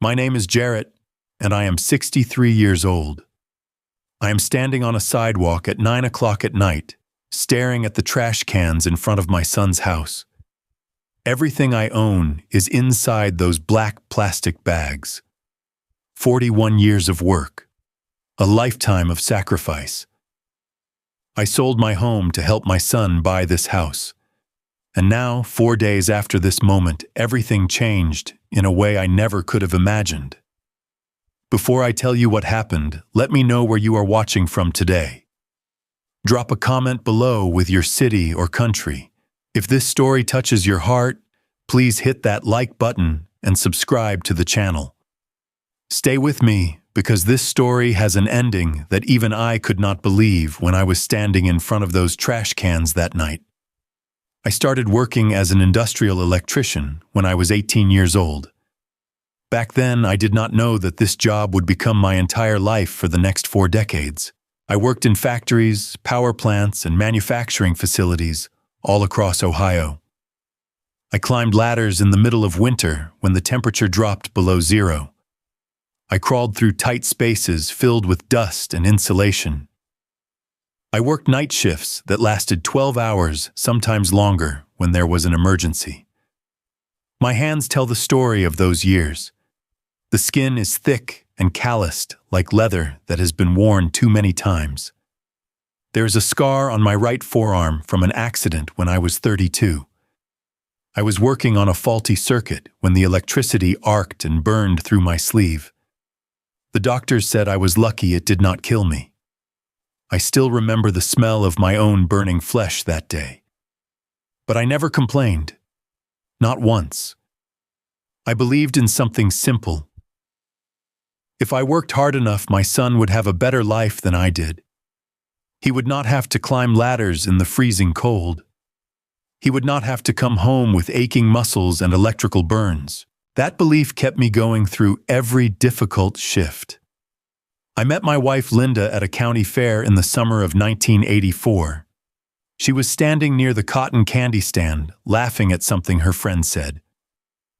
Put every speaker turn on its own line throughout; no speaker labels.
My name is Jarrett, and I am 63 years old. I am standing on a sidewalk at 9 o'clock at night, staring at the trash cans in front of my son's house. Everything I own is inside those black plastic bags. 41 years of work, a lifetime of sacrifice. I sold my home to help my son buy this house. And now, 4 days after this moment, everything changed in a way I never could have imagined. Before I tell you what happened, let me know where you are watching from today. Drop a comment below with your city or country. If this story touches your heart, please hit that like button and subscribe to the channel. Stay with me, because this story has an ending that even I could not believe when I was standing in front of those trash cans that night. I started working as an industrial electrician when I was 18 years old. Back then, I did not know that this job would become my entire life for the next 4 decades. I worked in factories, power plants, and manufacturing facilities all across Ohio. I climbed ladders in the middle of winter when the temperature dropped below zero. I crawled through tight spaces filled with dust and insulation. I worked night shifts that lasted 12 hours, sometimes longer, when there was an emergency. My hands tell the story of those years. The skin is thick and calloused like leather that has been worn too many times. There is a scar on my right forearm from an accident when I was 32. I was working on a faulty circuit when the electricity arced and burned through my sleeve. The doctors said I was lucky it did not kill me. I still remember the smell of my own burning flesh that day. But I never complained. Not once. I believed in something simple. If I worked hard enough, my son would have a better life than I did. He would not have to climb ladders in the freezing cold. He would not have to come home with aching muscles and electrical burns. That belief kept me going through every difficult shift. I met my wife Linda at a county fair in the summer of 1984. She was standing near the cotton candy stand, laughing at something her friend said.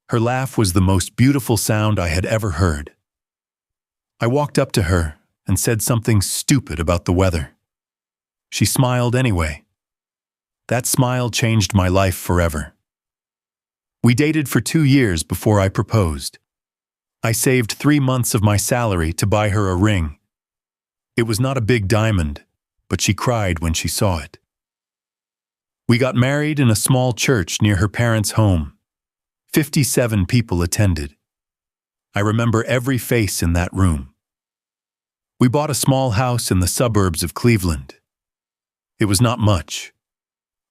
Her laugh was the most beautiful sound I had ever heard. I walked up to her and said something stupid about the weather. She smiled anyway. That smile changed my life forever. We dated for 2 years before I proposed. I saved 3 months of my salary to buy her a ring. It was not a big diamond, but she cried when she saw it. We got married in a small church near her parents' home. 57 people attended. I remember every face in that room. We bought a small house in the suburbs of Cleveland. It was not much.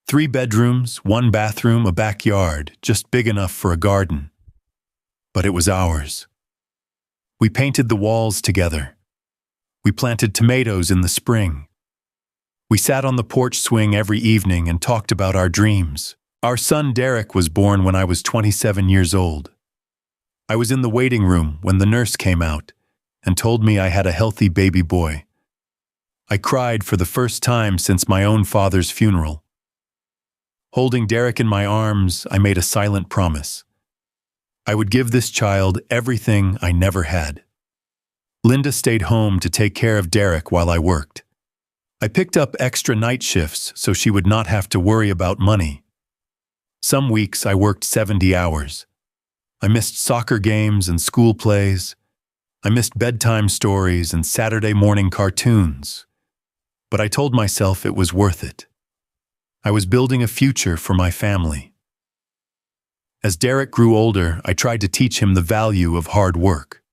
3 bedrooms, 1 bathroom, a backyard, just big enough for a garden. But it was ours. We painted the walls together. We planted tomatoes in the spring. We sat on the porch swing every evening and talked about our dreams. Our son Derek was born when I was 27 years old. I was in the waiting room when the nurse came out and told me I had a healthy baby boy. I cried for the first time since my own father's funeral. Holding Derek in my arms, I made a silent promise. I would give this child everything I never had. Linda stayed home to take care of Derek while I worked. I picked up extra night shifts so she would not have to worry about money. Some weeks I worked 70 hours. I missed soccer games and school plays. I missed bedtime stories and Saturday morning cartoons. But I told myself it was worth it. I was building a future for my family. As Derek grew older, I tried to teach him the value of hard work.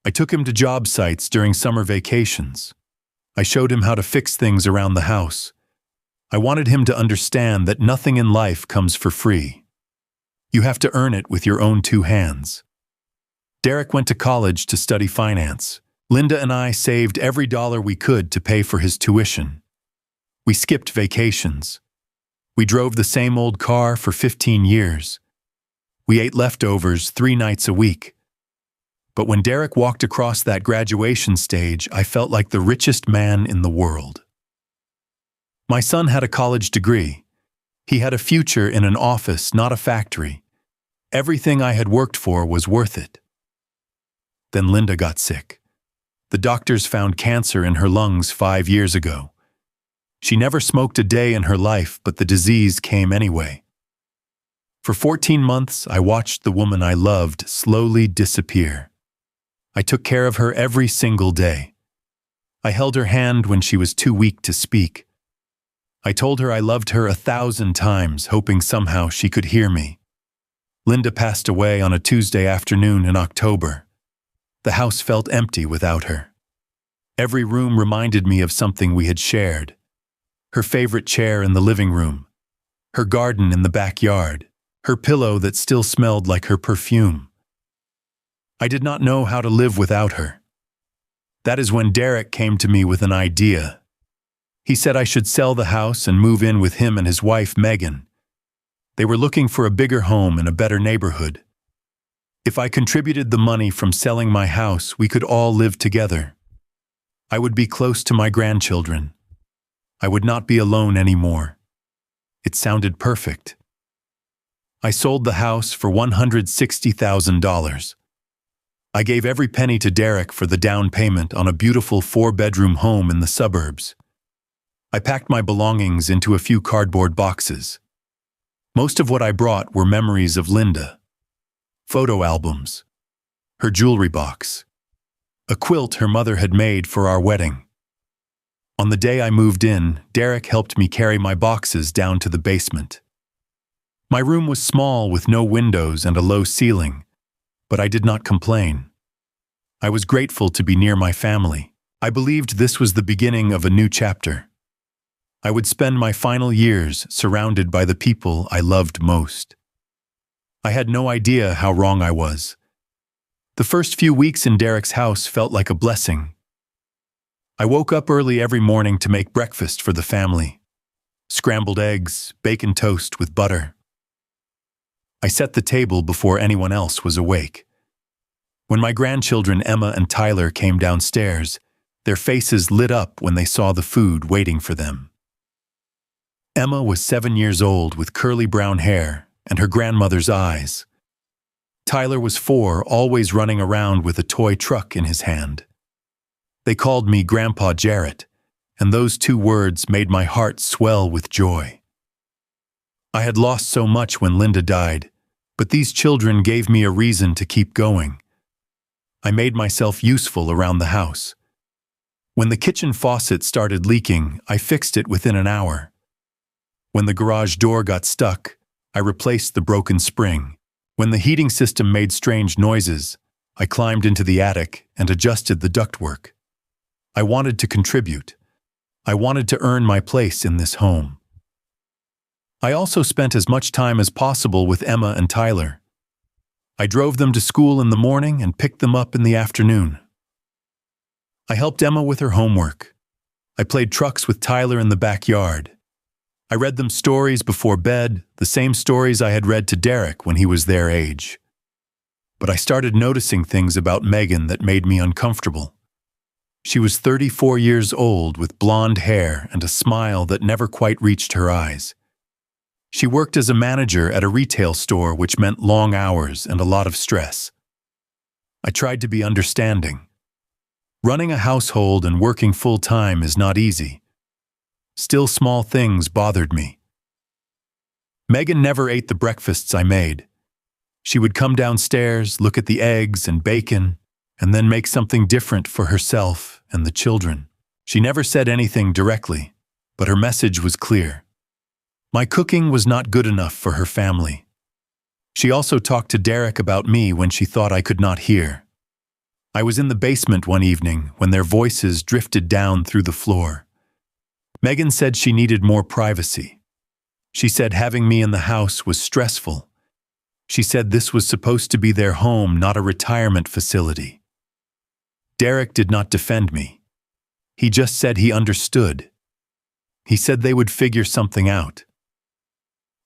I took him to job sites during summer vacations. I showed him how to fix things around the house. I wanted him to understand that nothing in life comes for free. You have to earn it with your own 2 hands. Derek went to college to study finance. Linda and I saved every dollar we could to pay for his tuition. We skipped vacations. We drove the same old car for 15 years. We ate leftovers 3 nights a week. But when Derek walked across that graduation stage, I felt like the richest man in the world. My son had a college degree. He had a future in an office, not a factory. Everything I had worked for was worth it. Then Linda got sick. The doctors found cancer in her lungs 5 years ago. She never smoked a day in her life, but the disease came anyway. For 14 months, I watched the woman I loved slowly disappear. I took care of her every single day. I held her hand when she was too weak to speak. I told her I loved her 1,000 times, hoping somehow she could hear me. Linda passed away on a Tuesday afternoon in October. The house felt empty without her. Every room reminded me of something we had shared. Her favorite chair in the living room, her garden in the backyard, her pillow that still smelled like her perfume. I did not know how to live without her. That is when Derek came to me with an idea. He said I should sell the house and move in with him and his wife, Megan. They were looking for a bigger home in a better neighborhood. If I contributed the money from selling my house, we could all live together. I would be close to my grandchildren. I would not be alone anymore. It sounded perfect. I sold the house for $160,000. I gave every penny to Derek for the down payment on a beautiful 4-bedroom home in the suburbs. I packed my belongings into a few cardboard boxes. Most of what I brought were memories of Linda. Photo albums, her jewelry box, a quilt her mother had made for our wedding. On the day I moved in, Derek helped me carry my boxes down to the basement. My room was small with no windows and a low ceiling, but I did not complain. I was grateful to be near my family. I believed this was the beginning of a new chapter. I would spend my final years surrounded by the people I loved most. I had no idea how wrong I was. The first few weeks in Derek's house felt like a blessing. I woke up early every morning to make breakfast for the family. Scrambled eggs, bacon toast with butter. I set the table before anyone else was awake. When my grandchildren Emma and Tyler came downstairs, their faces lit up when they saw the food waiting for them. Emma was 7 years old with curly brown hair and her grandmother's eyes. Tyler was 4, always running around with a toy truck in his hand. They called me Grandpa Jarrett, and those 2 words made my heart swell with joy. I had lost so much when Linda died, but these children gave me a reason to keep going. I made myself useful around the house. When the kitchen faucet started leaking, I fixed it within an hour. When the garage door got stuck, I replaced the broken spring. When the heating system made strange noises, I climbed into the attic and adjusted the ductwork. I wanted to contribute. I wanted to earn my place in this home. I also spent as much time as possible with Emma and Tyler. I drove them to school in the morning and picked them up in the afternoon. I helped Emma with her homework. I played trucks with Tyler in the backyard. I read them stories before bed, the same stories I had read to Derek when he was their age. But I started noticing things about Megan that made me uncomfortable. She was 34 years old with blonde hair and a smile that never quite reached her eyes. She worked as a manager at a retail store, which meant long hours and a lot of stress. I tried to be understanding. Running a household and working full-time is not easy. Still, small things bothered me. Megan never ate the breakfasts I made. She would come downstairs, look at the eggs and bacon, and then make something different for herself and the children. She never said anything directly, but her message was clear. My cooking was not good enough for her family. She also talked to Derek about me when she thought I could not hear. I was in the basement one evening when their voices drifted down through the floor. Megan said she needed more privacy. She said having me in the house was stressful. She said this was supposed to be their home, not a retirement facility. Derek did not defend me. He just said he understood. He said they would figure something out.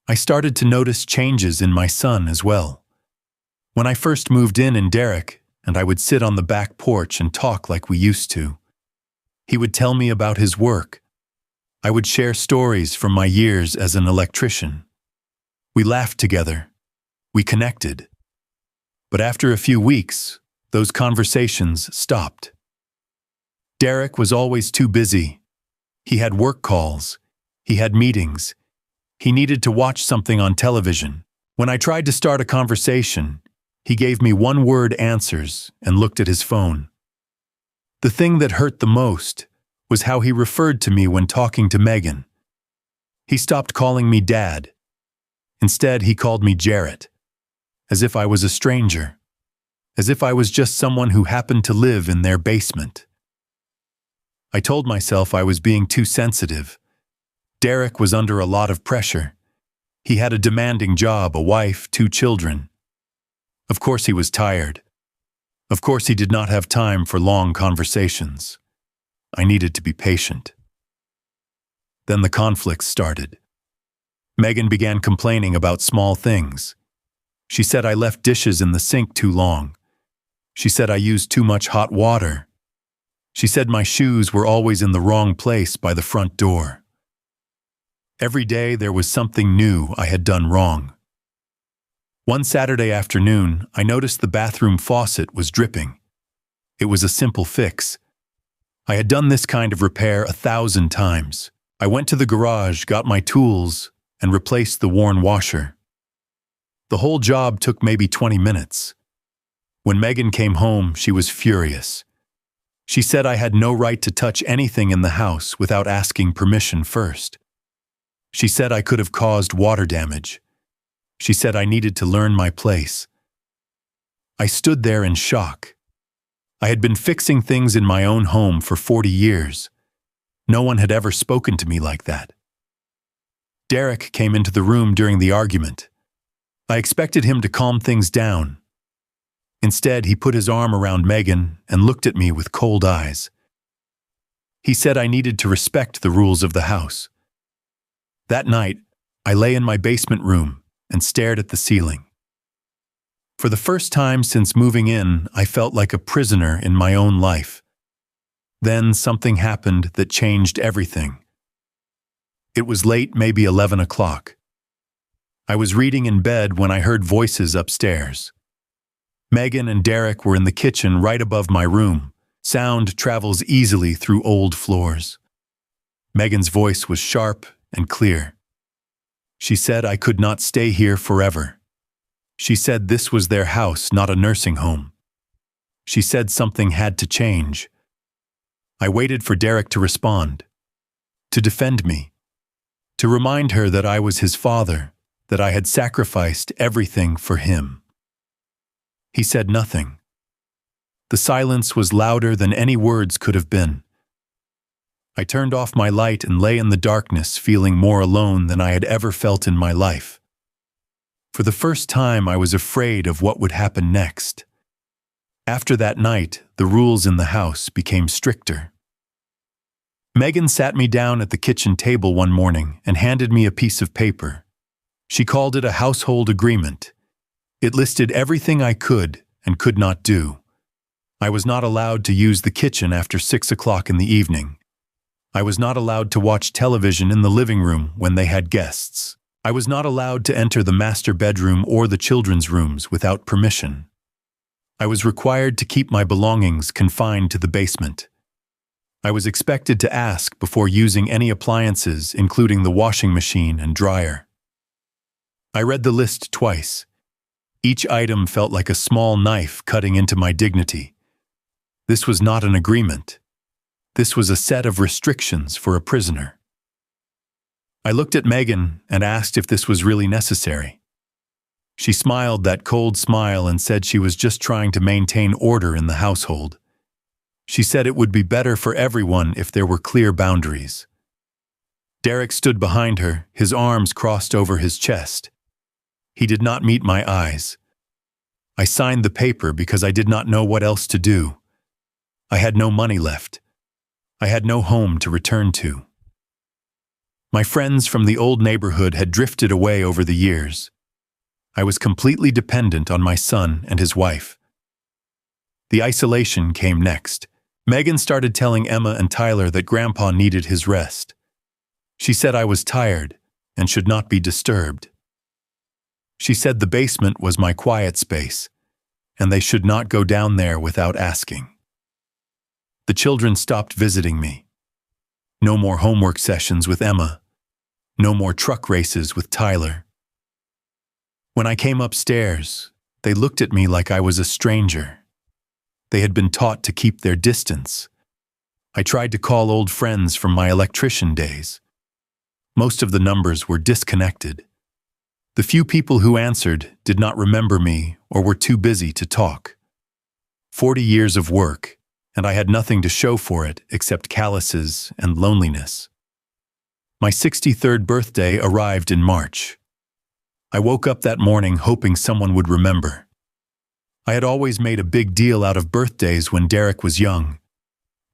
I started to notice changes in my son as well. When I first moved in Derek, and I would sit on the back porch and talk like we used to. He would tell me about his work. I would share stories from my years as an electrician. We laughed together. We connected. But after a few weeks, Those conversations stopped. Derek was always too busy. He had work calls. He had meetings. He needed to watch something on television. When I tried to start a conversation, he gave me one-word answers and looked at his phone. The thing that hurt the most was how he referred to me when talking to Megan. He stopped calling me Dad. Instead, he called me Jarrett, as if I was a stranger, as if I was just someone who happened to live in their basement. I told myself I was being too sensitive. Derek was under a lot of pressure. He had a demanding job, a wife, 2 children. Of course he was tired. Of course he did not have time for long conversations. I needed to be patient. Then the conflicts started. Megan began complaining about small things. She said I left dishes in the sink too long. She said I used too much hot water. She said my shoes were always in the wrong place by the front door. Every day there was something new I had done wrong. One Saturday afternoon, I noticed the bathroom faucet was dripping. It was a simple fix. I had done this kind of repair 1,000 times. I went to the garage, got my tools, and replaced the worn washer. The whole job took maybe 20 minutes. When Megan came home, she was furious. She said I had no right to touch anything in the house without asking permission first. She said I could have caused water damage. She said I needed to learn my place. I stood there in shock. I had been fixing things in my own home for 40 years. No one had ever spoken to me like that. Derek came into the room during the argument. I expected him to calm things down. Instead, he put his arm around Megan and looked at me with cold eyes. He said I needed to respect the rules of the house. That night, I lay in my basement room and stared at the ceiling. For the first time since moving in, I felt like a prisoner in my own life. Then something happened that changed everything. It was late, maybe 11 o'clock. I was reading in bed when I heard voices upstairs. Megan and Derek were in the kitchen right above my room. Sound travels easily through old floors. Megan's voice was sharp and clear. She said I could not stay here forever. She said this was their house, not a nursing home. She said something had to change. I waited for Derek to respond, to defend me, to remind her that I was his father, that I had sacrificed everything for him. He said nothing. The silence was louder than any words could have been. I turned off my light and lay in the darkness, feeling more alone than I had ever felt in my life. For the first time, I was afraid of what would happen next. After that night, the rules in the house became stricter. Megan sat me down at the kitchen table one morning and handed me a piece of paper. She called it a household agreement. It listed everything I could and could not do. I was not allowed to use the kitchen after 6 o'clock in the evening. I was not allowed to watch television in the living room when they had guests. I was not allowed to enter the master bedroom or the children's rooms without permission. I was required to keep my belongings confined to the basement. I was expected to ask before using any appliances, including the washing machine and dryer. I read the list twice. Each item felt like a small knife cutting into my dignity. This was not an agreement. This was a set of restrictions for a prisoner. I looked at Megan and asked if this was really necessary. She smiled that cold smile and said she was just trying to maintain order in the household. She said it would be better for everyone if there were clear boundaries. Derek stood behind her, his arms crossed over his chest. He did not meet my eyes. I signed the paper because I did not know what else to do. I had no money left. I had no home to return to. My friends from the old neighborhood had drifted away over the years. I was completely dependent on my son and his wife. The isolation came next. Megan started telling Emma and Tyler that Grandpa needed his rest. She said I was tired and should not be disturbed. She said the basement was my quiet space, and they should not go down there without asking. The children stopped visiting me. No more homework sessions with Emma. No more truck races with Tyler. When I came upstairs, they looked at me like I was a stranger. They had been taught to keep their distance. I tried to call old friends from my electrician days. Most of the numbers were disconnected. The few people who answered did not remember me or were too busy to talk. 40 years of work, and I had nothing to show for it except calluses and loneliness. My 63rd birthday arrived in March. I woke up that morning hoping someone would remember. I had always made a big deal out of birthdays when Derek was young.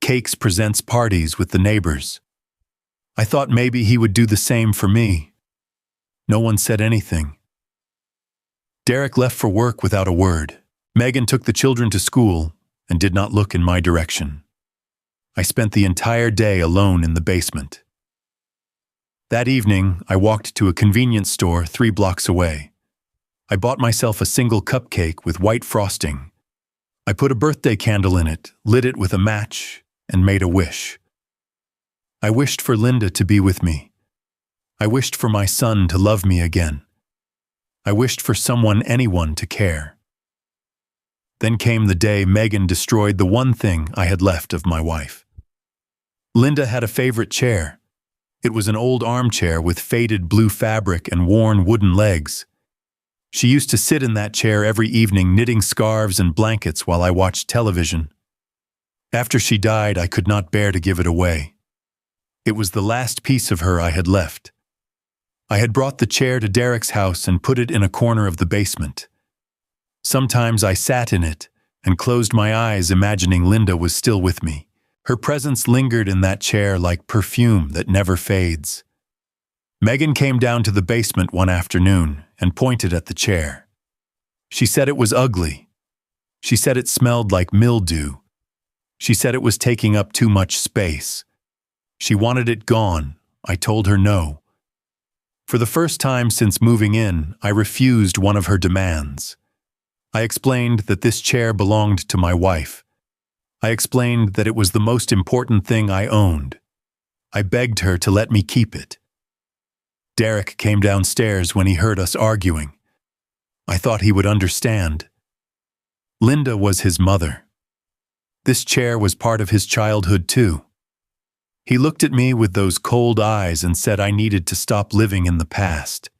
Cakes presents parties with the neighbors. I thought maybe he would do the same for me. No one said anything. Derek left for work without a word. Megan took the children to school and did not look in my direction. I spent the entire day alone in the basement. That evening, I walked to a convenience store 3 blocks away. I bought myself a single cupcake with white frosting. I put a birthday candle in it, lit it with a match, and made a wish. I wished for Linda to be with me. I wished for my son to love me again. I wished for anyone to care. Then came the day Megan destroyed the one thing I had left of my wife. Linda had a favorite chair. It was an old armchair with faded blue fabric and worn wooden legs. She used to sit in that chair every evening knitting scarves and blankets while I watched television. After she died, I could not bear to give it away. It was the last piece of her I had left. I had brought the chair to Derek's house and put it in a corner of the basement. Sometimes I sat in it and closed my eyes imagining Linda was still with me. Her presence lingered in that chair like perfume that never fades. Megan came down to the basement one afternoon and pointed at the chair. She said it was ugly. She said it smelled like mildew. She said it was taking up too much space. She wanted it gone. I told her no. For the first time since moving in, I refused one of her demands. I explained that this chair belonged to my wife. I explained that it was the most important thing I owned. I begged her to let me keep it. Derek came downstairs when he heard us arguing. I thought he would understand. Linda was his mother. This chair was part of his childhood too. He looked at me with those cold eyes and said I needed to stop living in the past.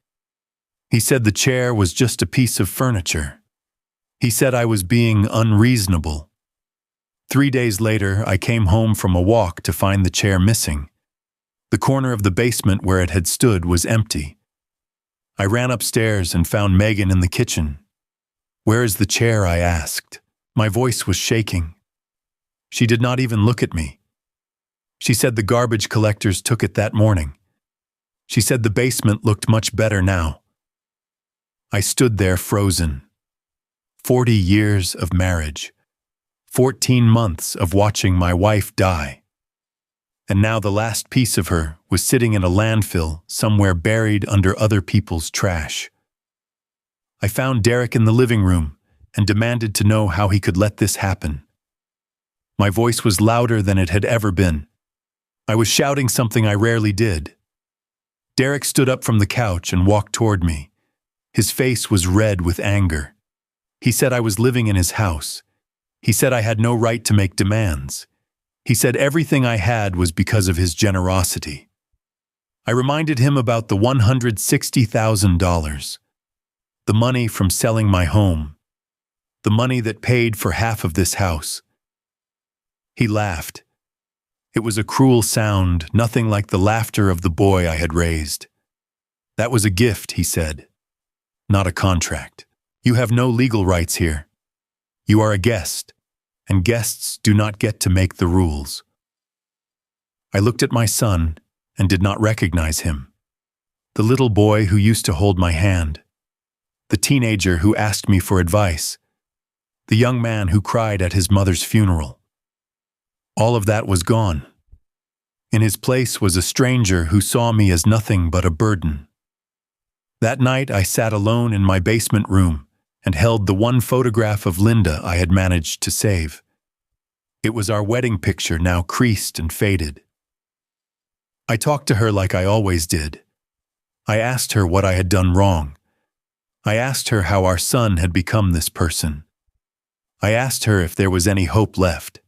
He said the chair was just a piece of furniture. He said I was being unreasonable. 3 days later, I came home from a walk to find the chair missing. The corner of the basement where it had stood was empty. I ran upstairs and found Megan in the kitchen. "Where is the chair?" I asked. My voice was shaking. She did not even look at me. She said the garbage collectors took it that morning. She said the basement looked much better now. I stood there frozen. 40 years of marriage. 14 months of watching my wife die. And now the last piece of her was sitting in a landfill somewhere buried under other people's trash. I found Derek in the living room and demanded to know how he could let this happen. My voice was louder than it had ever been. I was shouting something I rarely did. Derek stood up from the couch and walked toward me. His face was red with anger. He said I was living in his house. He said I had no right to make demands. He said everything I had was because of his generosity. I reminded him about the $160,000, the money from selling my home, the money that paid for half of this house. He laughed. It was a cruel sound, nothing like the laughter of the boy I had raised. "That was a gift," he said, "not a contract. You have no legal rights here. You are a guest, and guests do not get to make the rules." I looked at my son and did not recognize him. The little boy who used to hold my hand. The teenager who asked me for advice. The young man who cried at his mother's funeral. All of that was gone. In his place was a stranger who saw me as nothing but a burden. That night I sat alone in my basement room and held the one photograph of Linda I had managed to save. It was our wedding picture, now creased and faded. I talked to her like I always did. I asked her what I had done wrong. I asked her how our son had become this person. I asked her if there was any hope left.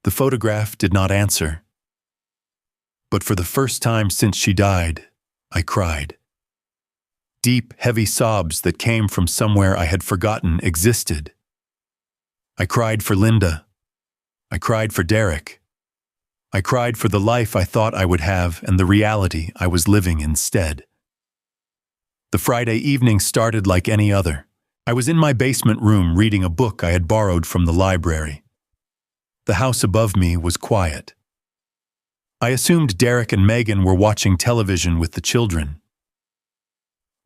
The photograph did not answer. But for the first time since she died, I cried. Deep, heavy sobs that came from somewhere I had forgotten existed. I cried for Linda. I cried for Derek. I cried for the life I thought I would have and the reality I was living instead. The Friday evening started like any other. I was in my basement room reading a book I had borrowed from the library. The house above me was quiet. I assumed Derek and Megan were watching television with the children.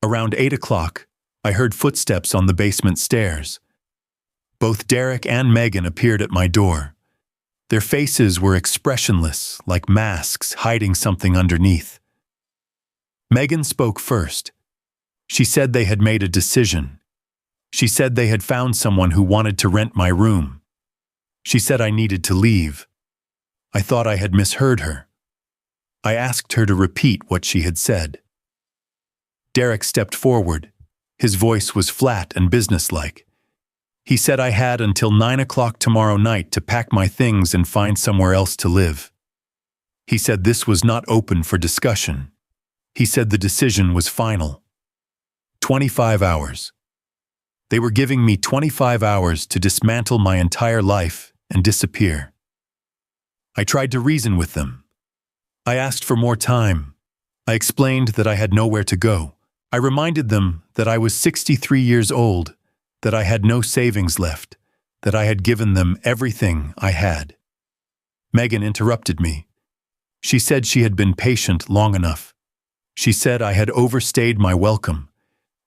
Around 8 o'clock, I heard footsteps on the basement stairs. Both Derek and Megan appeared at my door. Their faces were expressionless, like masks hiding something underneath. Megan spoke first. She said they had made a decision. She said they had found someone who wanted to rent my room. She said I needed to leave. I thought I had misheard her. I asked her to repeat what she had said. Derek stepped forward. His voice was flat and businesslike. He said I had until 9 o'clock tomorrow night to pack my things and find somewhere else to live. He said this was not open for discussion. He said the decision was final. 25 hours. They were giving me 25 hours to dismantle my entire life and disappear. I tried to reason with them. I asked for more time. I explained that I had nowhere to go. I reminded them that I was 63 years old, that I had no savings left, that I had given them everything I had. Megan interrupted me. She said she had been patient long enough. She said I had overstayed my welcome.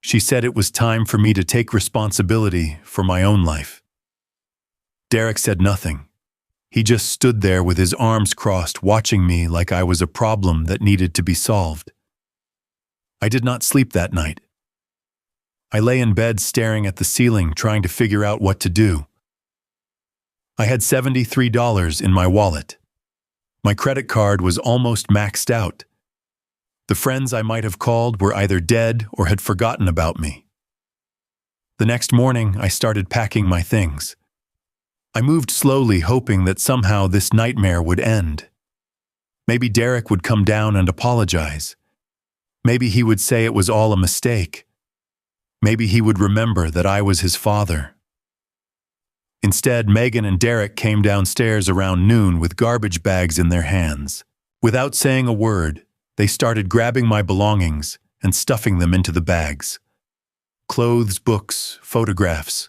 She said it was time for me to take responsibility for my own life. Derek said nothing. He just stood there with his arms crossed, watching me like I was a problem that needed to be solved. I did not sleep that night. I lay in bed staring at the ceiling, trying to figure out what to do. I had $73 in my wallet. My credit card was almost maxed out. The friends I might have called were either dead or had forgotten about me. The next morning, I started packing my things. I moved slowly, hoping that somehow this nightmare would end. Maybe Derek would come down and apologize. Maybe he would say it was all a mistake. Maybe he would remember that I was his father. Instead, Megan and Derek came downstairs around noon with garbage bags in their hands. Without saying a word, they started grabbing my belongings and stuffing them into the bags. Clothes, books, photographs.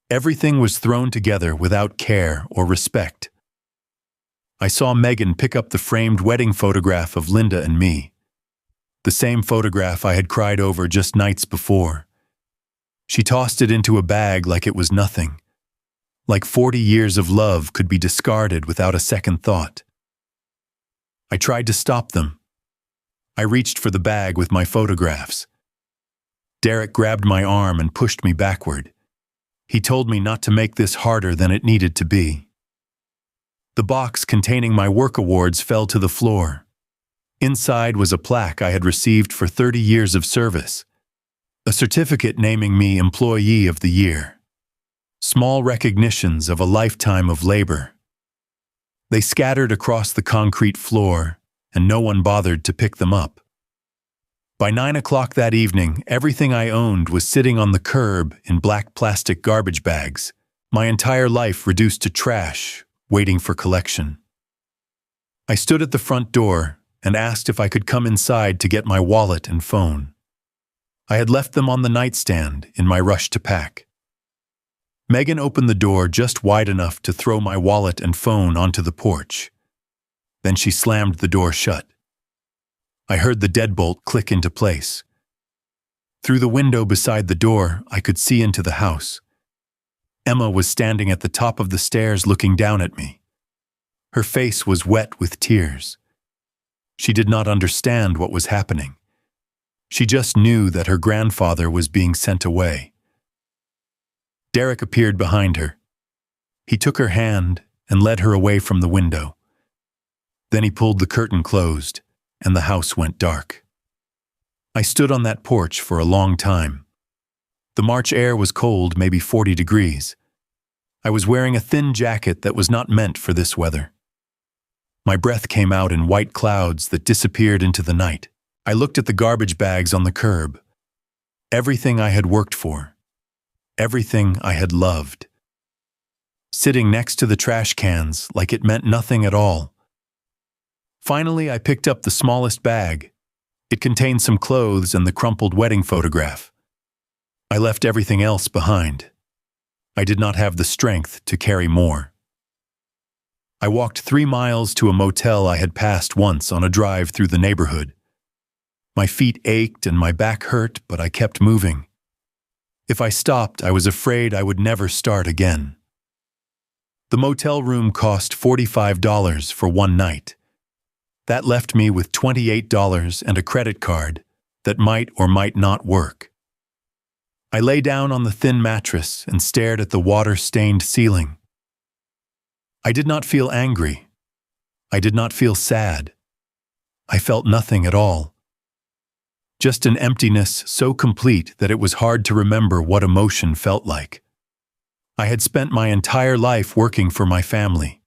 Everything was thrown together without care or respect. I saw Megan pick up the framed wedding photograph of Linda and me. The same photograph I had cried over just nights before. She tossed it into a bag like it was nothing. Like 40 years of love could be discarded without a second thought. I tried to stop them. I reached for the bag with my photographs. Derek grabbed my arm and pushed me backward. He told me not to make this harder than it needed to be. The box containing my work awards fell to the floor. Inside was a plaque I had received for 30 years of service, a certificate naming me Employee of the Year. Small recognitions of a lifetime of labor. They scattered across the concrete floor, and no one bothered to pick them up. By 9 o'clock that evening, everything I owned was sitting on the curb in black plastic garbage bags, my entire life reduced to trash, waiting for collection. I stood at the front door and asked if I could come inside to get my wallet and phone. I had left them on the nightstand in my rush to pack. Megan opened the door just wide enough to throw my wallet and phone onto the porch. Then she slammed the door shut. I heard the deadbolt click into place. Through the window beside the door, I could see into the house. Emma was standing at the top of the stairs looking down at me. Her face was wet with tears. She did not understand what was happening. She just knew that her grandfather was being sent away. Derek appeared behind her. He took her hand and led her away from the window. Then he pulled the curtain closed, and the house went dark. I stood on that porch for a long time. The March air was cold, maybe 40 degrees. I was wearing a thin jacket that was not meant for this weather. My breath came out in white clouds that disappeared into the night. I looked at the garbage bags on the curb. Everything I had worked for. Everything I had loved. Sitting next to the trash cans like it meant nothing at all. Finally, I picked up the smallest bag. It contained some clothes and the crumpled wedding photograph. I left everything else behind. I did not have the strength to carry more. I walked 3 miles to a motel I had passed once on a drive through the neighborhood. My feet ached and my back hurt, but I kept moving. If I stopped, I was afraid I would never start again. The motel room cost $45 for one night. That left me with $28 and a credit card that might or might not work. I lay down on the thin mattress and stared at the water-stained ceiling. I did not feel angry. I did not feel sad. I felt nothing at all. Just an emptiness so complete that it was hard to remember what emotion felt like. I had spent my entire life working for my family.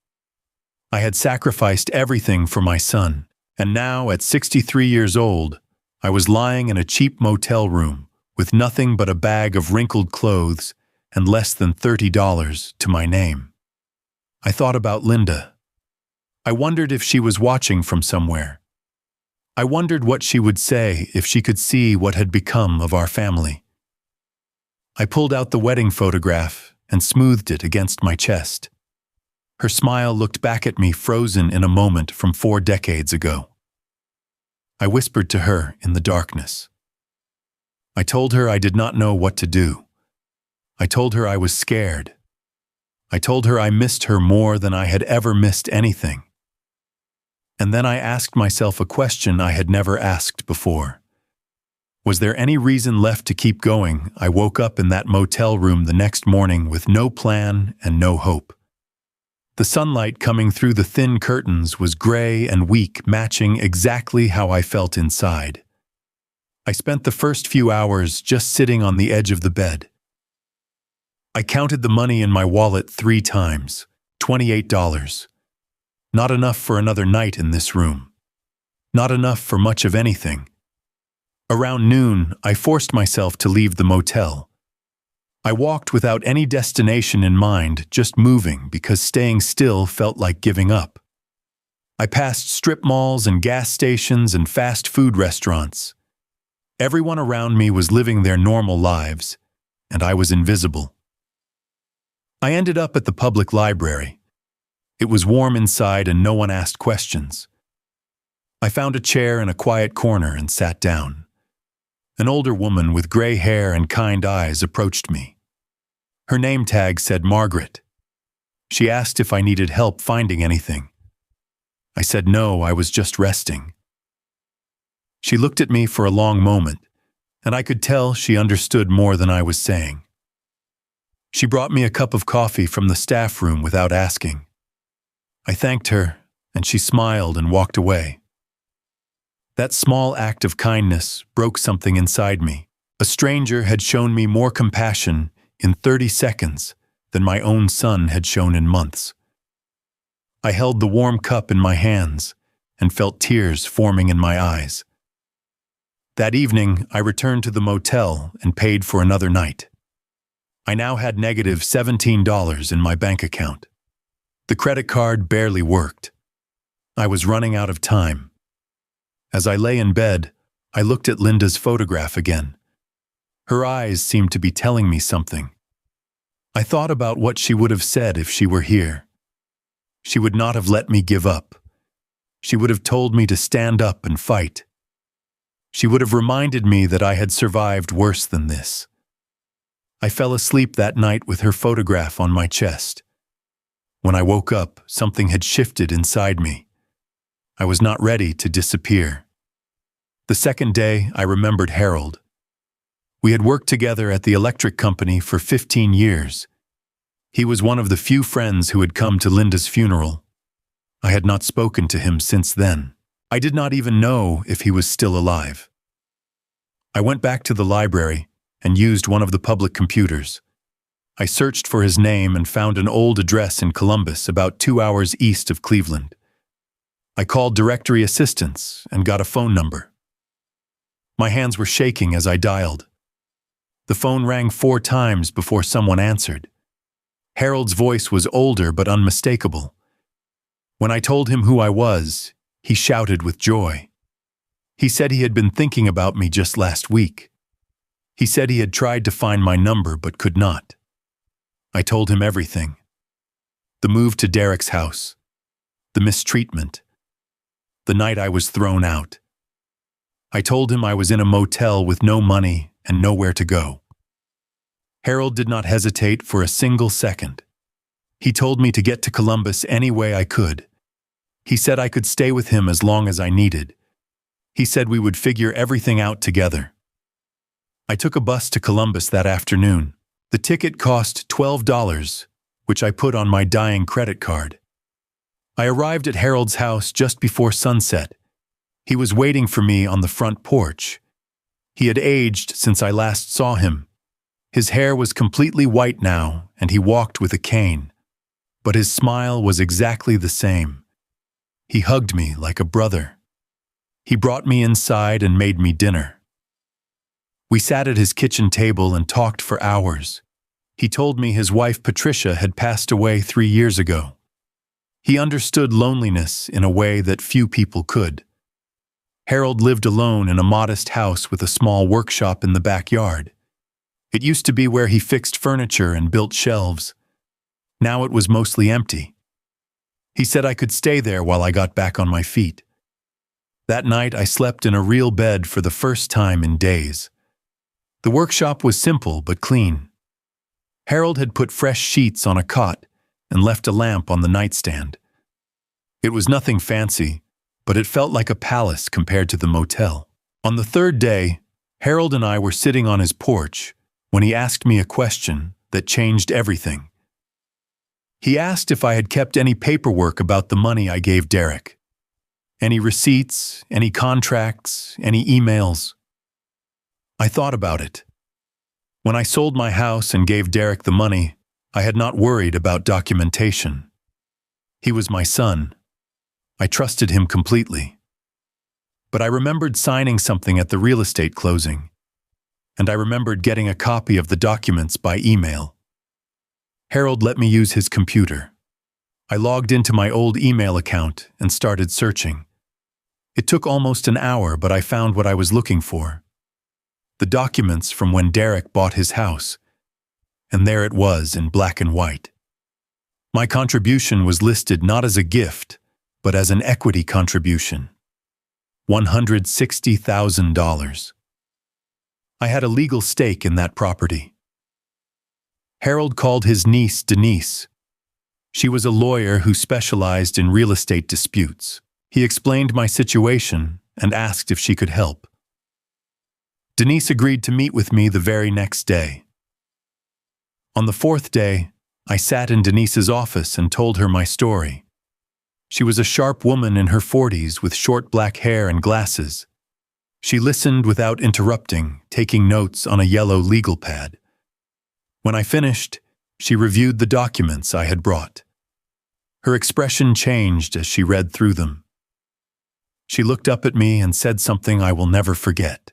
I had sacrificed everything for my son, and now, at 63 years old, I was lying in a cheap motel room with nothing but a bag of wrinkled clothes and less than $30 to my name. I thought about Linda. I wondered if she was watching from somewhere. I wondered what she would say if she could see what had become of our family. I pulled out the wedding photograph and smoothed it against my chest. Her smile looked back at me, frozen in a moment from 4 decades ago. I whispered to her in the darkness. I told her I did not know what to do. I told her I was scared. I told her I missed her more than I had ever missed anything. And then I asked myself a question I had never asked before. Was there any reason left to keep going? I woke up in that motel room the next morning with no plan and no hope. The sunlight coming through the thin curtains was gray and weak, matching exactly how I felt inside. I spent the first few hours just sitting on the edge of the bed. I counted the money in my wallet 3 times, $28. Not enough for another night in this room. Not enough for much of anything. Around noon, I forced myself to leave the motel. I walked without any destination in mind, just moving because staying still felt like giving up. I passed strip malls and gas stations and fast food restaurants. Everyone around me was living their normal lives, and I was invisible. I ended up at the public library. It was warm inside and no one asked questions. I found a chair in a quiet corner and sat down. An older woman with gray hair and kind eyes approached me. Her name tag said Margaret. She asked if I needed help finding anything. I said no, I was just resting. She looked at me for a long moment, and I could tell she understood more than I was saying. She brought me a cup of coffee from the staff room without asking. I thanked her, and she smiled and walked away. That small act of kindness broke something inside me. A stranger had shown me more compassion in 30 seconds than my own son had shown in months. I held the warm cup in my hands and felt tears forming in my eyes. That evening, I returned to the motel and paid for another night. I now had negative $17 in my bank account. The credit card barely worked. I was running out of time. As I lay in bed, I looked at Linda's photograph again. Her eyes seemed to be telling me something. I thought about what she would have said if she were here. She would not have let me give up. She would have told me to stand up and fight. She would have reminded me that I had survived worse than this. I fell asleep that night with her photograph on my chest. When I woke up, something had shifted inside me. I was not ready to disappear. The second day, I remembered Harold. We had worked together at the electric company for 15 years. He was one of the few friends who had come to Linda's funeral. I had not spoken to him since then. I did not even know if he was still alive. I went back to the library and used one of the public computers. I searched for his name and found an old address in Columbus, about 2 hours east of Cleveland. I called directory assistance and got a phone number. My hands were shaking as I dialed. The phone rang 4 times before someone answered. Harold's voice was older but unmistakable. When I told him who I was, he shouted with joy. He said he had been thinking about me just last week. He said he had tried to find my number but could not. I told him everything. The move to Derek's house. The mistreatment. The night I was thrown out. I told him I was in a motel with no money and nowhere to go. Harold did not hesitate for a single second. He told me to get to Columbus any way I could. He said I could stay with him as long as I needed. He said we would figure everything out together. I took a bus to Columbus that afternoon. The ticket cost $12, which I put on my dying credit card. I arrived at Harold's house just before sunset. He was waiting for me on the front porch. He had aged since I last saw him. His hair was completely white now, and he walked with a cane. But his smile was exactly the same. He hugged me like a brother. He brought me inside and made me dinner. We sat at his kitchen table and talked for hours. He told me his wife Patricia had passed away 3 years ago. He understood loneliness in a way that few people could. Harold lived alone in a modest house with a small workshop in the backyard. It used to be where he fixed furniture and built shelves. Now it was mostly empty. He said I could stay there while I got back on my feet. That night I slept in a real bed for the first time in days. The workshop was simple but clean. Harold had put fresh sheets on a cot and left a lamp on the nightstand. It was nothing fancy, but it felt like a palace compared to the motel. On the 3rd day, Harold and I were sitting on his porch when he asked me a question that changed everything. He asked if I had kept any paperwork about the money I gave Derek. Any receipts, any contracts, any emails. I thought about it. When I sold my house and gave Derek the money, I had not worried about documentation. He was my son. I trusted him completely. But I remembered signing something at the real estate closing, and I remembered getting a copy of the documents by email. Harold let me use his computer. I logged into my old email account and started searching. It took almost an hour, but I found what I was looking for. The documents from when Derek bought his house. And there it was in black and white. My contribution was listed not as a gift, but as an equity contribution. $160,000. I had a legal stake in that property. Harold called his niece Denise. She was a lawyer who specialized in real estate disputes. He explained my situation and asked if she could help. Denise agreed to meet with me the very next day. On the 4th day, I sat in Denise's office and told her my story. She was a sharp woman in her 40s with short black hair and glasses. She listened without interrupting, taking notes on a yellow legal pad. When I finished, she reviewed the documents I had brought. Her expression changed as she read through them. She looked up at me and said something I will never forget.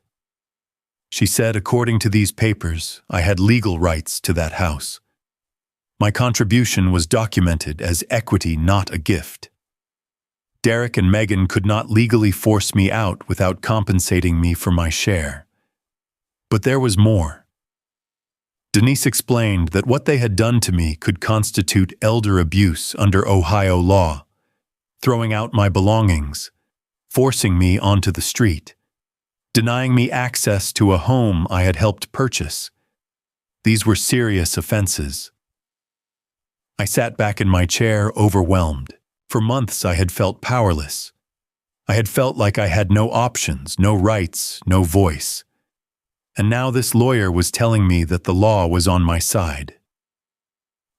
She said, according to these papers, I had legal rights to that house. My contribution was documented as equity, not a gift. Derek and Megan could not legally force me out without compensating me for my share. But there was more. Denise explained that what they had done to me could constitute elder abuse under Ohio law, throwing out my belongings, forcing me onto the street, denying me access to a home I had helped purchase. These were serious offenses. I sat back in my chair, overwhelmed. For months I had felt powerless. I had felt like I had no options, no rights, no voice. And now this lawyer was telling me that the law was on my side.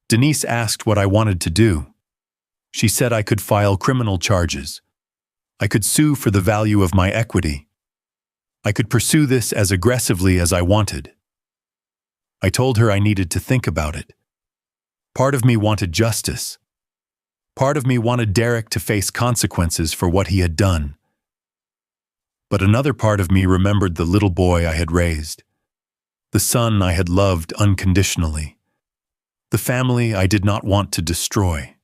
Denise asked what I wanted to do. She said I could file criminal charges. I could sue for the value of my equity. I could pursue this as aggressively as I wanted. I told her I needed to think about it. Part of me wanted justice. Part of me wanted Derek to face consequences for what he had done. But another part of me remembered the little boy I had raised, the son I had loved unconditionally, the family I did not want to destroy.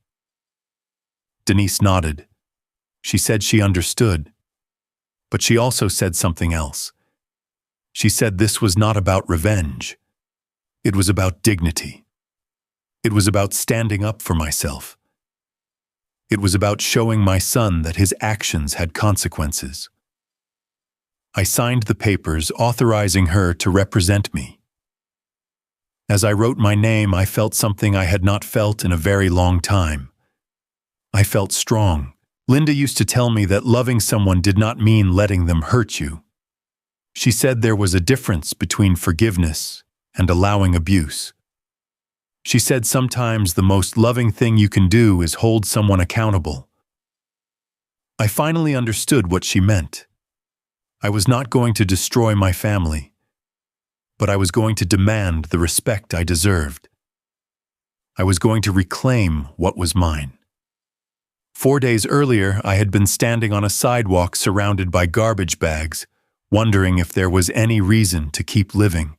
Denise nodded. She said she understood, but she also said something else. She said this was not about revenge. It was about dignity. It was about standing up for myself. It was about showing my son that his actions had consequences. I signed the papers authorizing her to represent me. As I wrote my name, I felt something I had not felt in a very long time. I felt strong. Linda used to tell me that loving someone did not mean letting them hurt you. She said there was a difference between forgiveness and allowing abuse. She said sometimes the most loving thing you can do is hold someone accountable. I finally understood what she meant. I was not going to destroy my family, but I was going to demand the respect I deserved. I was going to reclaim what was mine. 4 days earlier, I had been standing on a sidewalk surrounded by garbage bags, wondering if there was any reason to keep living.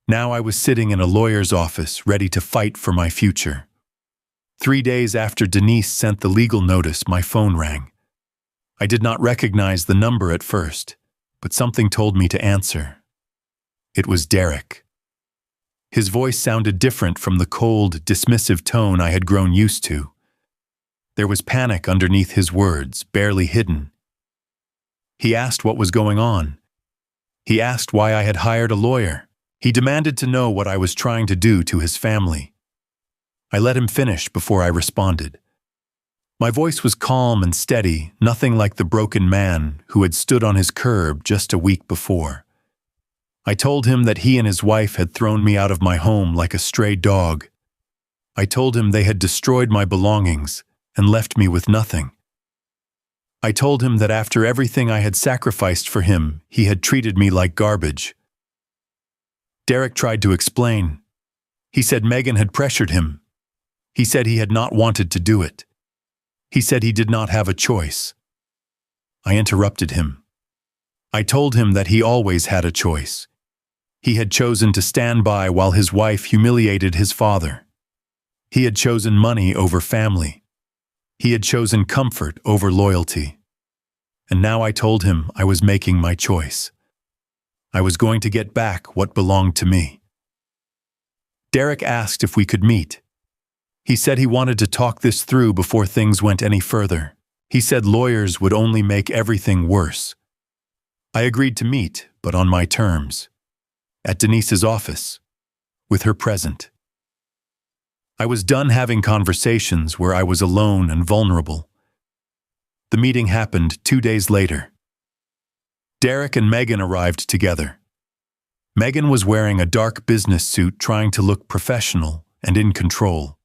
Now I was sitting in a lawyer's office, ready to fight for my future. 3 days after Denise sent the legal notice, my phone rang. I did not recognize the number at first, but something told me to answer. It was Derek. His voice sounded different from the cold, dismissive tone I had grown used to. There was panic underneath his words, barely hidden. He asked what was going on. He asked why I had hired a lawyer. He demanded to know what I was trying to do to his family. I let him finish before I responded. My voice was calm and steady, nothing like the broken man who had stood on his curb just a week before. I told him that he and his wife had thrown me out of my home like a stray dog. I told him they had destroyed my belongings and left me with nothing. I told him that after everything I had sacrificed for him, he had treated me like garbage. Derek tried to explain. He said Megan had pressured him. He said he had not wanted to do it. He said he did not have a choice. I interrupted him. I told him that he always had a choice. He had chosen to stand by while his wife humiliated his father. He had chosen money over family. He had chosen comfort over loyalty. And now I told him I was making my choice. I was going to get back what belonged to me. Derek asked if we could meet. He said he wanted to talk this through before things went any further. He said lawyers would only make everything worse. I agreed to meet, but on my terms. At Denise's office, with her present. I was done having conversations where I was alone and vulnerable. The meeting happened 2 days later. Derek and Megan arrived together. Megan was wearing a dark business suit, trying to look professional and in control.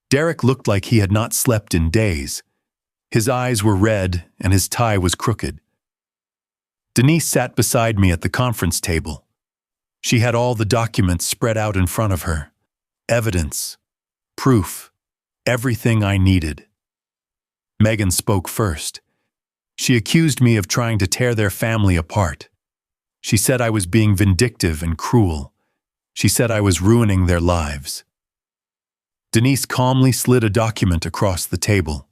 Derek looked like he had not slept in days. His eyes were red and his tie was crooked. Denise sat beside me at the conference table. She had all the documents spread out in front of her. Evidence, proof, everything I needed. Megan spoke first. She accused me of trying to tear their family apart. She said I was being vindictive and cruel. She said I was ruining their lives. Denise calmly slid a document across the table.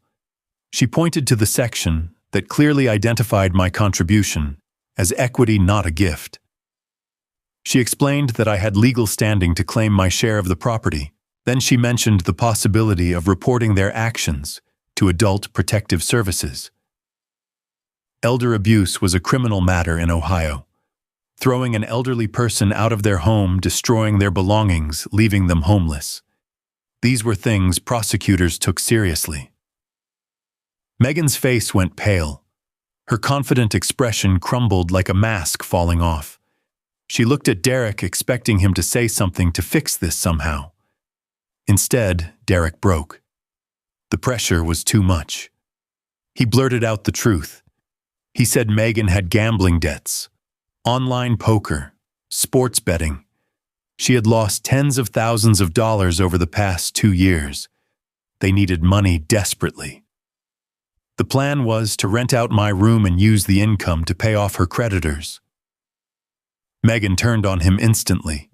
She pointed to the section that clearly identified my contribution as equity, not a gift. She explained that I had legal standing to claim my share of the property. Then she mentioned the possibility of reporting their actions to Adult Protective Services. Elder abuse was a criminal matter in Ohio. Throwing an elderly person out of their home, destroying their belongings, leaving them homeless. These were things prosecutors took seriously. Megan's face went pale. Her confident expression crumbled like a mask falling off. She looked at Derek, expecting him to say something to fix this somehow. Instead, Derek broke. The pressure was too much. He blurted out the truth. He said Megan had gambling debts, online poker, sports betting. She had lost tens of thousands of dollars over the past 2 years. They needed money desperately. The plan was to rent out my room and use the income to pay off her creditors. Megan turned on him instantly.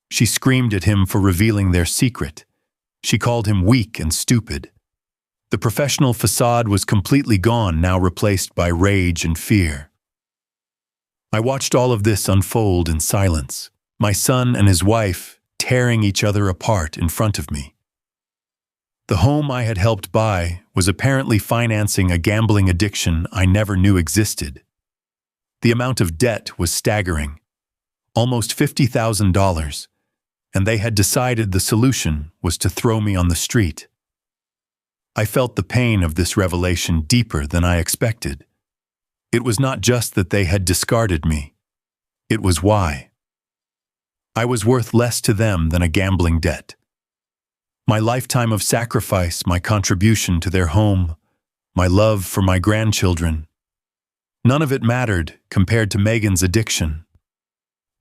She screamed at him for revealing their secret. She called him weak and stupid. The professional facade was completely gone, now replaced by rage and fear. I watched all of this unfold in silence, my son and his wife tearing each other apart in front of me. The home I had helped buy was apparently financing a gambling addiction I never knew existed. The amount of debt was staggering, almost $50,000, and they had decided the solution was to throw me on the street. I felt the pain of this revelation deeper than I expected. It was not just that they had discarded me. It was why. I was worth less to them than a gambling debt. My lifetime of sacrifice, my contribution to their home, my love for my grandchildren. None of it mattered compared to Megan's addiction.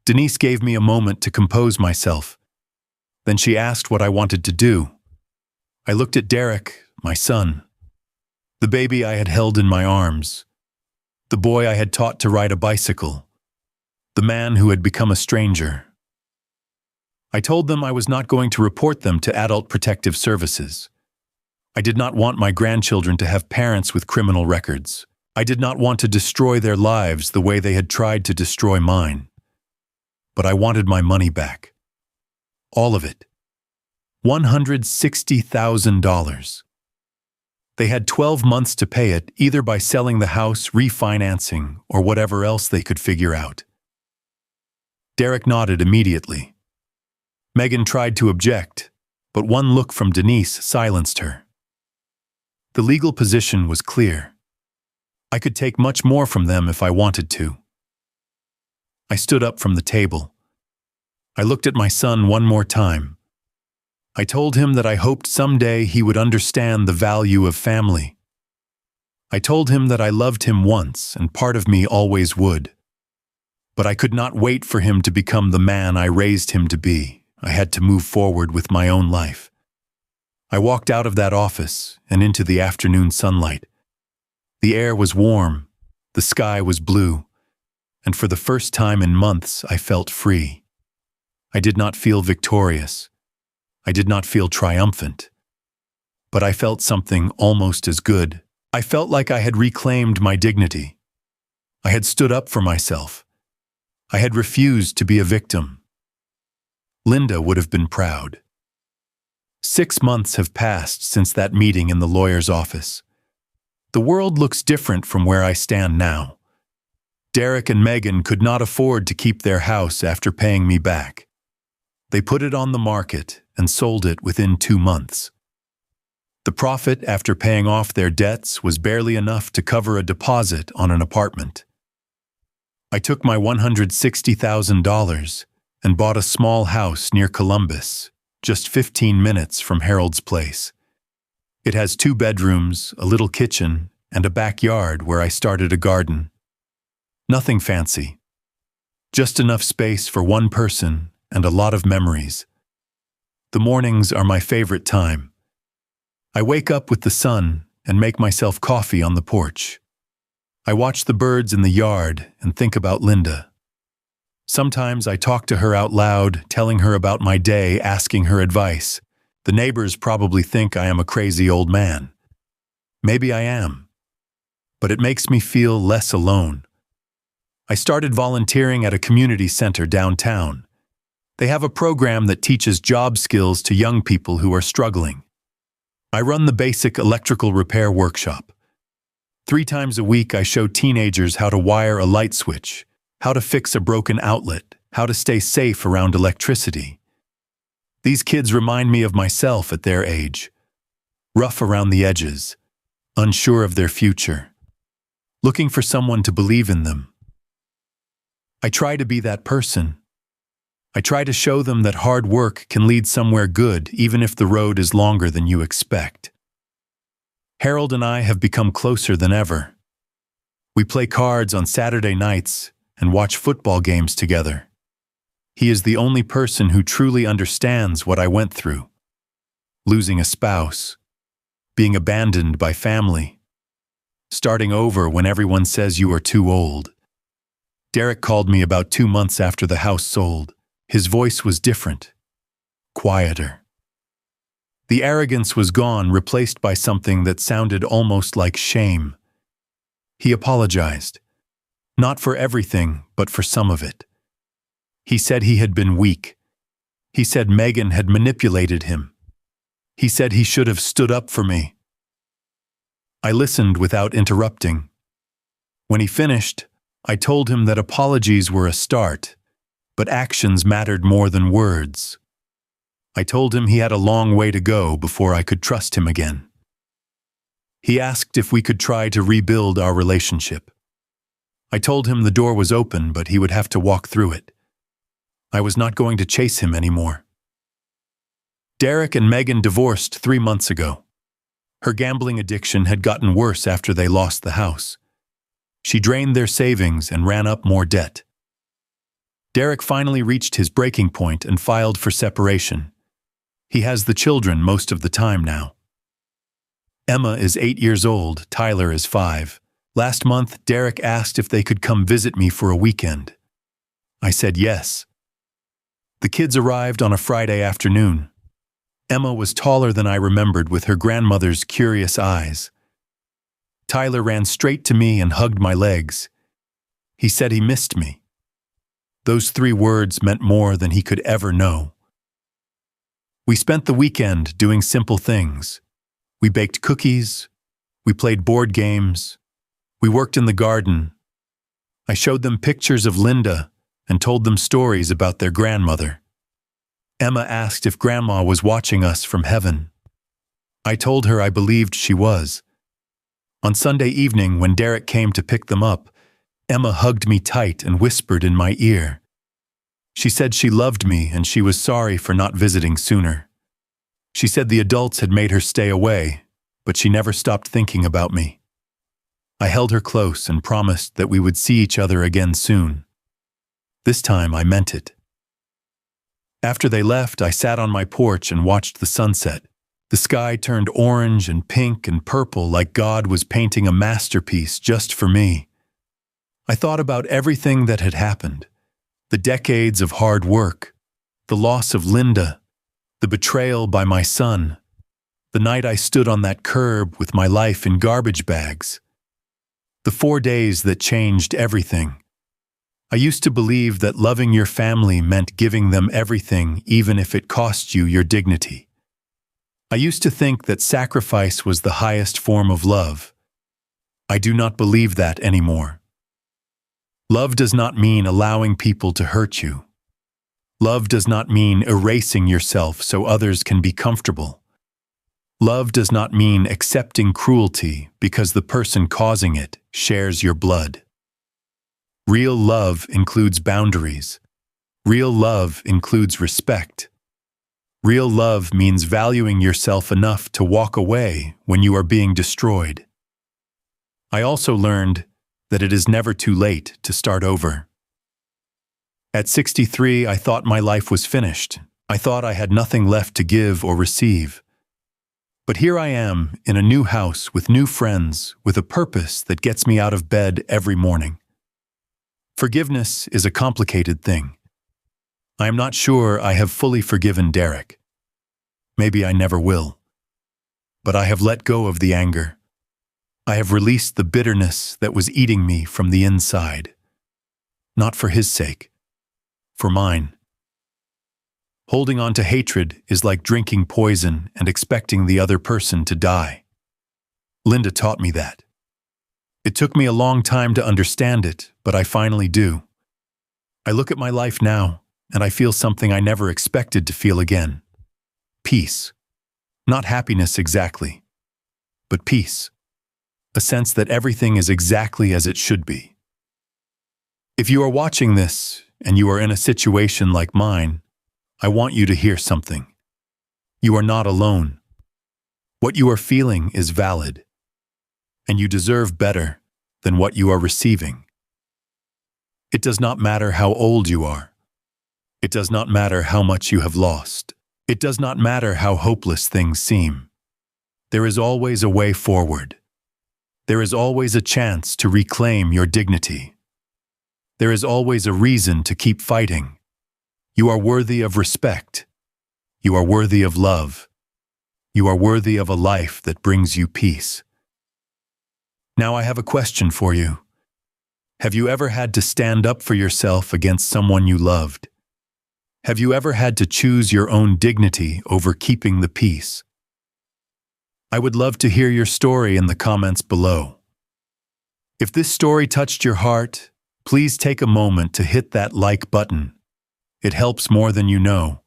Denise gave me a moment to compose myself. Then she asked what I wanted to do. I looked at Derek, my son, the baby I had held in my arms, the boy I had taught to ride a bicycle, the man who had become a stranger. I told them I was not going to report them to Adult Protective Services. I did not want my grandchildren to have parents with criminal records. I did not want to destroy their lives the way they had tried to destroy mine. But I wanted my money back. All of it. $160,000. They had 12 months to pay it, either by selling the house, refinancing, or whatever else they could figure out. Derek nodded immediately. Megan tried to object, but one look from Denise silenced her. The legal position was clear. I could take much more from them if I wanted to. I stood up from the table. I looked at my son one more time. I told him that I hoped someday he would understand the value of family. I told him that I loved him once and part of me always would. But I could not wait for him to become the man I raised him to be. I had to move forward with my own life. I walked out of that office and into the afternoon sunlight. The air was warm, the sky was blue, and for the first time in months I felt free. I did not feel victorious. I did not feel triumphant. But I felt something almost as good. I felt like I had reclaimed my dignity. I had stood up for myself. I had refused to be a victim. Linda would have been proud. 6 months have passed since that meeting in the lawyer's office. The world looks different from where I stand now. Derek and Megan could not afford to keep their house after paying me back. They put it on the market and sold it within 2 months. The profit after paying off their debts was barely enough to cover a deposit on an apartment. I took my $160,000 and bought a small house near Columbus, just 15 minutes from Harold's place. It has 2 bedrooms, a little kitchen, and a backyard where I started a garden. Nothing fancy. Just enough space for one person and a lot of memories. The mornings are my favorite time. I wake up with the sun and make myself coffee on the porch. I watch the birds in the yard and think about Linda. Sometimes I talk to her out loud, telling her about my day, asking her advice. The neighbors probably think I am a crazy old man. Maybe I am. But it makes me feel less alone. I started volunteering at a community center downtown. They have a program that teaches job skills to young people who are struggling. I run the basic electrical repair workshop. 3 times a week I show teenagers how to wire a light switch, how to fix a broken outlet, how to stay safe around electricity. These kids remind me of myself at their age. Rough around the edges, unsure of their future, looking for someone to believe in them. I try to be that person, I try to show them that hard work can lead somewhere good even if the road is longer than you expect. Harold and I have become closer than ever. We play cards on Saturday nights and watch football games together. He is the only person who truly understands what I went through. Losing a spouse, being abandoned by family, starting over when everyone says you are too old. Derek called me about 2 months after the house sold. His voice was different, quieter. The arrogance was gone, replaced by something that sounded almost like shame. He apologized, not for everything, but for some of it. He said he had been weak. He said Megan had manipulated him. He said he should have stood up for me. I listened without interrupting. When he finished, I told him that apologies were a start, but actions mattered more than words. I told him he had a long way to go before I could trust him again. He asked if we could try to rebuild our relationship. I told him the door was open, but he would have to walk through it. I was not going to chase him anymore. Derek and Megan divorced 3 months ago. Her gambling addiction had gotten worse after they lost the house. She drained their savings and ran up more debt. Derek finally reached his breaking point and filed for separation. He has the children most of the time now. Emma is 8 years old, Tyler is 5. Last month, Derek asked if they could come visit me for a weekend. I said yes. The kids arrived on a Friday afternoon. Emma was taller than I remembered, with her grandmother's curious eyes. Tyler ran straight to me and hugged my legs. He said he missed me. Those 3 words meant more than he could ever know. We spent the weekend doing simple things. We baked cookies. We played board games. We worked in the garden. I showed them pictures of Linda and told them stories about their grandmother. Emma asked if Grandma was watching us from heaven. I told her I believed she was. On Sunday evening, when Derek came to pick them up, Emma hugged me tight and whispered in my ear. She said she loved me and she was sorry for not visiting sooner. She said the adults had made her stay away, but she never stopped thinking about me. I held her close and promised that we would see each other again soon. This time I meant it. After they left, I sat on my porch and watched the sunset. The sky turned orange and pink and purple, like God was painting a masterpiece just for me. I thought about everything that had happened. The decades of hard work, the loss of Linda, the betrayal by my son, the night I stood on that curb with my life in garbage bags, the 4 days that changed everything. I used to believe that loving your family meant giving them everything, even if it cost you your dignity. I used to think that sacrifice was the highest form of love. I do not believe that anymore. Love does not mean allowing people to hurt you. Love does not mean erasing yourself so others can be comfortable. Love does not mean accepting cruelty because the person causing it shares your blood. Real love includes boundaries. Real love includes respect. Real love means valuing yourself enough to walk away when you are being destroyed. I also learned that it is never too late to start over. At 63, I thought my life was finished. I thought I had nothing left to give or receive. But here I am, in a new house, with new friends, with a purpose that gets me out of bed every morning. Forgiveness is a complicated thing. I am not sure I have fully forgiven Derek. Maybe I never will. But I have let go of the anger. I have released the bitterness that was eating me from the inside. Not for his sake, for mine. Holding on to hatred is like drinking poison and expecting the other person to die. Linda taught me that. It took me a long time to understand it, but I finally do. I look at my life now, and I feel something I never expected to feel again. Peace. Not happiness exactly, but peace. A sense that everything is exactly as it should be. If you are watching this, and you are in a situation like mine, I want you to hear something. You are not alone. What you are feeling is valid, and you deserve better than what you are receiving. It does not matter how old you are. It does not matter how much you have lost. It does not matter how hopeless things seem. There is always a way forward. There is always a chance to reclaim your dignity. There is always a reason to keep fighting. You are worthy of respect. You are worthy of love. You are worthy of a life that brings you peace. Now I have a question for you. Have you ever had to stand up for yourself against someone you loved? Have you ever had to choose your own dignity over keeping the peace? I would love to hear your story in the comments below. If this story touched your heart, please take a moment to hit that like button. It helps more than you know.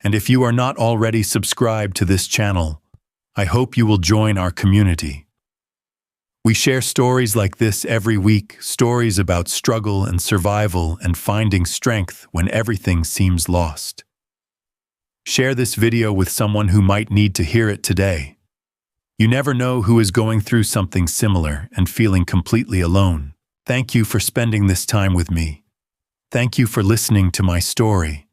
And if you are not already subscribed to this channel, I hope you will join our community. We share stories like this every week, stories about struggle and survival and finding strength when everything seems lost. Share this video with someone who might need to hear it today. You never know who is going through something similar and feeling completely alone. Thank you for spending this time with me. Thank you for listening to my story.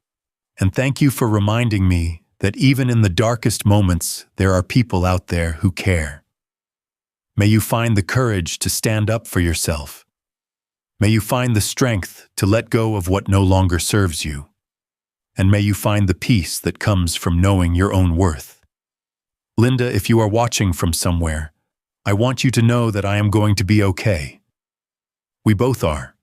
And thank you for reminding me that even in the darkest moments, there are people out there who care. May you find the courage to stand up for yourself. May you find the strength to let go of what no longer serves you. And may you find the peace that comes from knowing your own worth. Linda, if you are watching from somewhere, I want you to know that I am going to be okay. We both are.